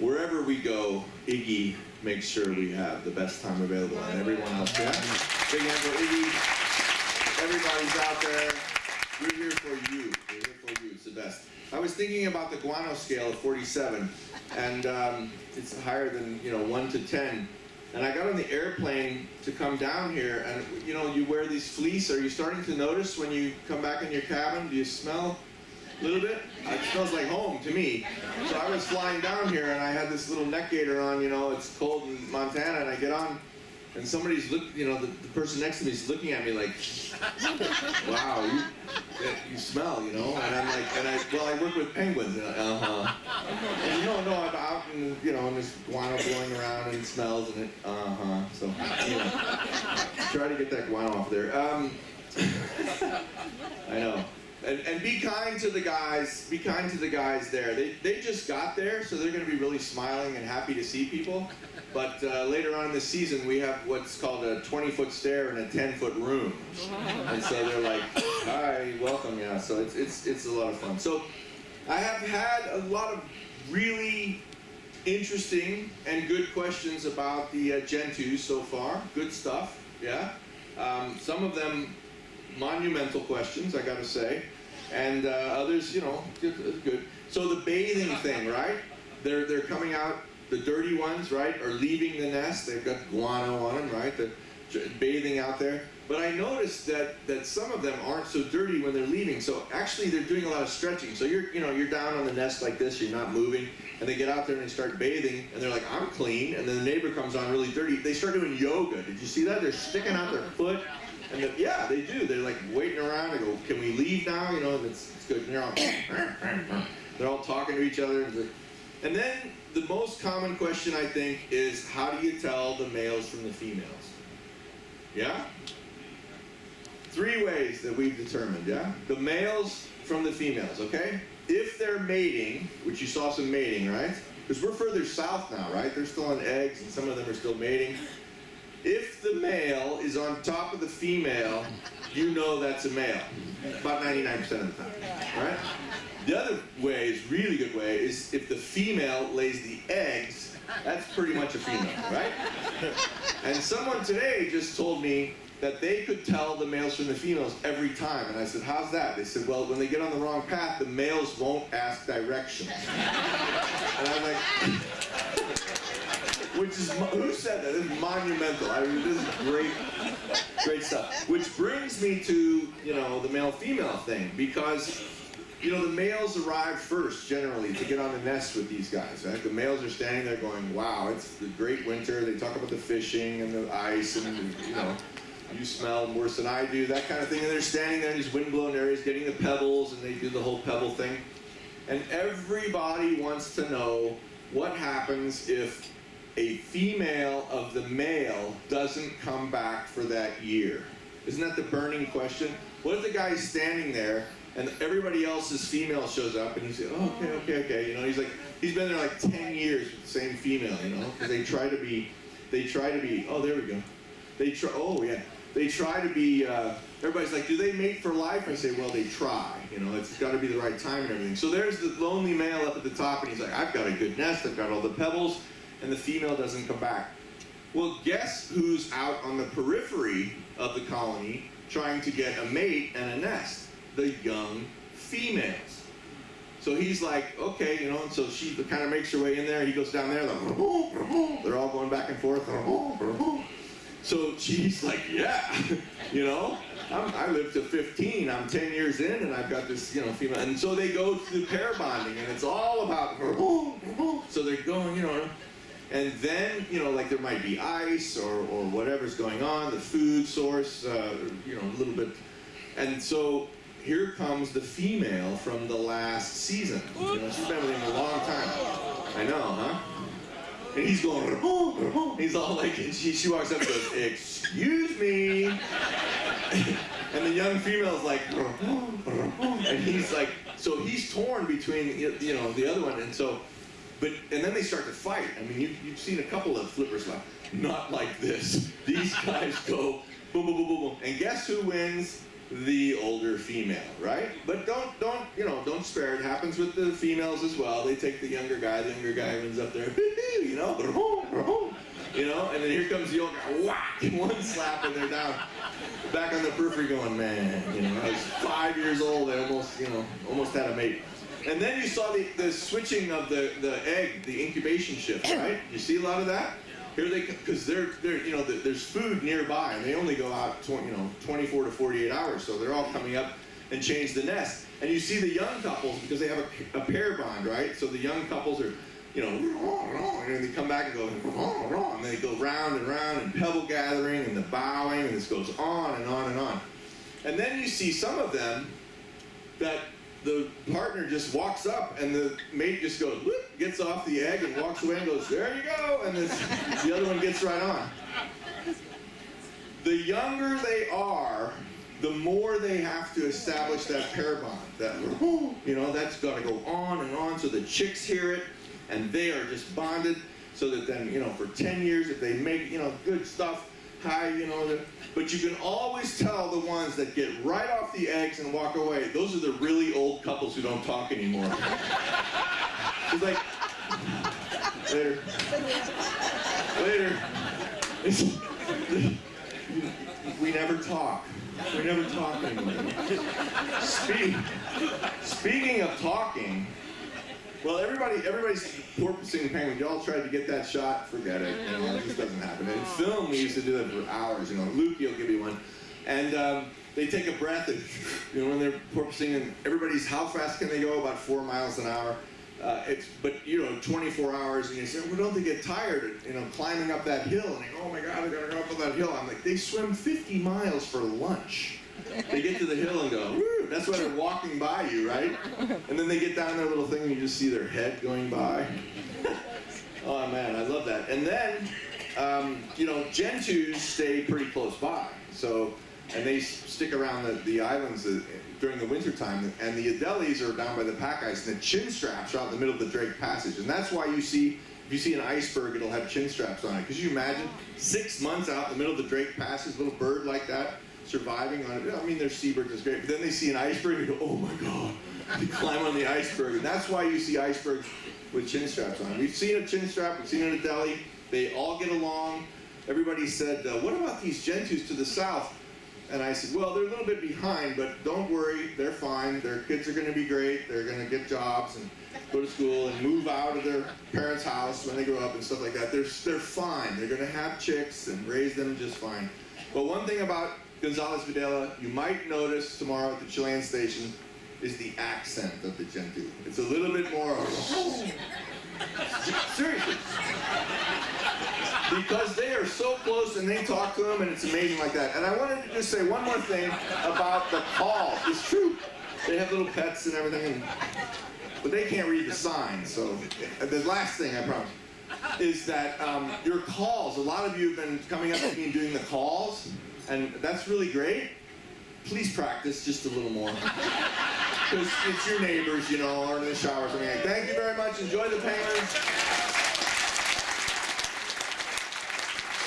wherever we go, Iggy makes sure we have the best time available, and everyone else. Yeah? Big hand for Iggy. Everybody's out there. We're here for you. We're here for you. It's the best. I was thinking about the guano scale of 47, and it's higher than 1 to 10. And I got on the airplane to come down here, and you wear these fleece. Are you starting to notice when you come back in your cabin? Do you smell a little bit? It smells like home to me. So I was flying down here, and I had this little neck gaiter on. It's cold in Montana, and I get on, and somebody's the person next to me is looking at me like, wow, you smell, And I'm like, I work with penguins. And And no, I'm out and and there's guano blowing around and it smells and it, So, try to get that guano off there. I know. And be kind to the guys. Be kind to the guys there. They just got there, so they're going to be really smiling and happy to see people. But later on in the season, we have what's called a 20-foot stair in a 10-foot room. And so they're like, "Hi, welcome." Yeah. So it's a lot of fun. So I have had a lot of really interesting and good questions about the Gentoo so far. Good stuff. Yeah. Some of them monumental questions, I got to say. And others, good. So the bathing thing, right? They're coming out, the dirty ones, right, are leaving the nest. They've got guano on them, right? They're bathing out there. But I noticed that some of them aren't so dirty when they're leaving. So actually, they're doing a lot of stretching. So you're down on the nest like this. You're not moving, and they get out there and they start bathing, and they're like, "I'm clean." And then the neighbor comes on really dirty. They start doing yoga. Did you see that? They're sticking out their foot. And yeah, they do. They're like waiting around. They go, "Can we leave now?" And it's good. And they're all talking to each other. And then the most common question I think is, how do you tell the males from the females? Yeah? 3 ways that we've determined. Yeah? The males from the females. Okay? If they're mating, which you saw some mating, right? Because we're further south now, right? They're still on eggs, and some of them are still mating. If the male is on top of the female, you know that's a male, about 99% of the time, right? The other way, is really good way, is if the female lays the eggs, that's pretty much a female, right? And someone today just told me that they could tell the males from the females every time, and I said, "How's that?" They said, "Well, when they get on the wrong path, the males won't ask directions." And I'm like, who said that? This is monumental. I mean, this is great stuff. Which brings me to, the male-female thing, because, the males arrive first, generally, to get on the nest with these guys, right? The males are standing there going, "Wow, it's the great winter." They talk about the fishing and the ice and, you smell worse than I do, that kind of thing. And they're standing there in these wind-blown areas getting the pebbles, and they do the whole pebble thing. And everybody wants to know what happens if a female of the male doesn't come back for that year. Isn't that the burning question? What if the guy's standing there and everybody else's female shows up and he's like, "Oh, okay. He's been there like 10 years with the same female, because they try to be, oh, there we go. They try to be, everybody's like, "Do they mate for life?" I say, "Well, they try, it's got to be the right time and everything." So there's the lonely male up at the top, and he's like, "I've got a good nest, I've got all the pebbles," and the female doesn't come back. Well, guess who's out on the periphery of the colony trying to get a mate and a nest? The young females. So he's like, okay, and so she kind of makes her way in there. He goes down there, they're all going back and forth. So she's like, yeah, I lived to 15. I'm 10 years in, and I've got this, female. And so they go through pair bonding, and it's all about, so they're going, and then, like there might be ice or whatever's going on, the food source, a little bit. And so here comes the female from the last season. She's been with him a long time. I know, huh? And he's going, he's all like, she walks up and goes, "Excuse me." And the young female's like, and he's like, so he's torn between, the other one. And so, and then they start to fight. I mean, you've seen a couple of flippers not like this. These guys go boom, boom, boom, boom, boom. And guess who wins the older female, right? But don't spare. It happens with the females as well. They take the younger guy runs up there, you know, and then here comes the old guy, whack, one slap and they're down. Back on the periphery going, man, you know, I was 5 years old, I almost had a mate. And then you saw the switching of the egg, the incubation shift, right? You see a lot of that? Here they, because they're there's food nearby, and they only go out 24 to 48 hours, so they're all coming up and change the nest. And you see the young couples, because they have a pair bond, right? So the young couples are, and they come back and go, and they go round and round, and pebble gathering, and the bowing, and this goes on and on and on. And then you see some of them that the partner just walks up and the mate just goes, whoop, gets off the egg and walks away and goes, there you go, and the other one gets right on. The younger they are, the more they have to establish that pair bond. That's got to go on and on, so the chicks hear it, and they are just bonded, so that then, for 10 years, if they make, good stuff, but you can always tell the ones that get right off the eggs and walk away. Those are the really old couples who don't talk anymore. It's like, later. We never talk. We never talk anymore. Speaking of talking, well, everybody's porpoising penguin. Y'all tried to get that shot? Forget it. It just doesn't happen. In film, we used to do that for hours. Lukey will give you one. And they take a breath, and when they're porpoising, and everybody's, how fast can they go? About 4 miles an hour. But 24 hours, and you say, well, don't they get tired, climbing up that hill? And they go, oh my God, I gotta go up that hill. I'm like, they swim 50 miles for lunch. They get to the hill and go, woo! That's why they're walking by you, right? And then they get down their little thing and you just see their head going by. Oh man, I love that. And then, gentoos stay pretty close by. So, and they stick around the islands during the winter time. And the Adelies are down by the pack ice, and the chin straps are out in the middle of the Drake Passage. And that's why if you see an iceberg, it'll have chin straps on it. Because you imagine 6 months out in the middle of the Drake Passage, a little bird like that, surviving on it. Their seabirds is great, but then they see an iceberg and they go, oh my God, they climb on the iceberg. And that's why you see icebergs with chin straps on. We've seen a chin strap, we've seen an Adelie, they all get along. Everybody said, what about these gentoos to the south? And I said, well, they're a little bit behind, but don't worry, they're fine. Their kids are going to be great. They're going to get jobs and go to school and move out of their parents' house when they grow up and stuff like that. They're fine. They're going to have chicks and raise them just fine. But one thing about Gonzales Videla, you might notice tomorrow at the Chilean station, is the accent of the gentoo. It's a little bit more, seriously. Because they are so close and they talk to them and it's amazing like that. And I wanted to just say one more thing about the calls. It's true. They have little pets and everything, but they can't read the signs. So the last thing I promise is that your calls, a lot of you have been coming up with me and doing the calls. And that's really great. Please practice just a little more. Because it's your neighbors, or in the shower or something. Thank you very much. Enjoy the penguins.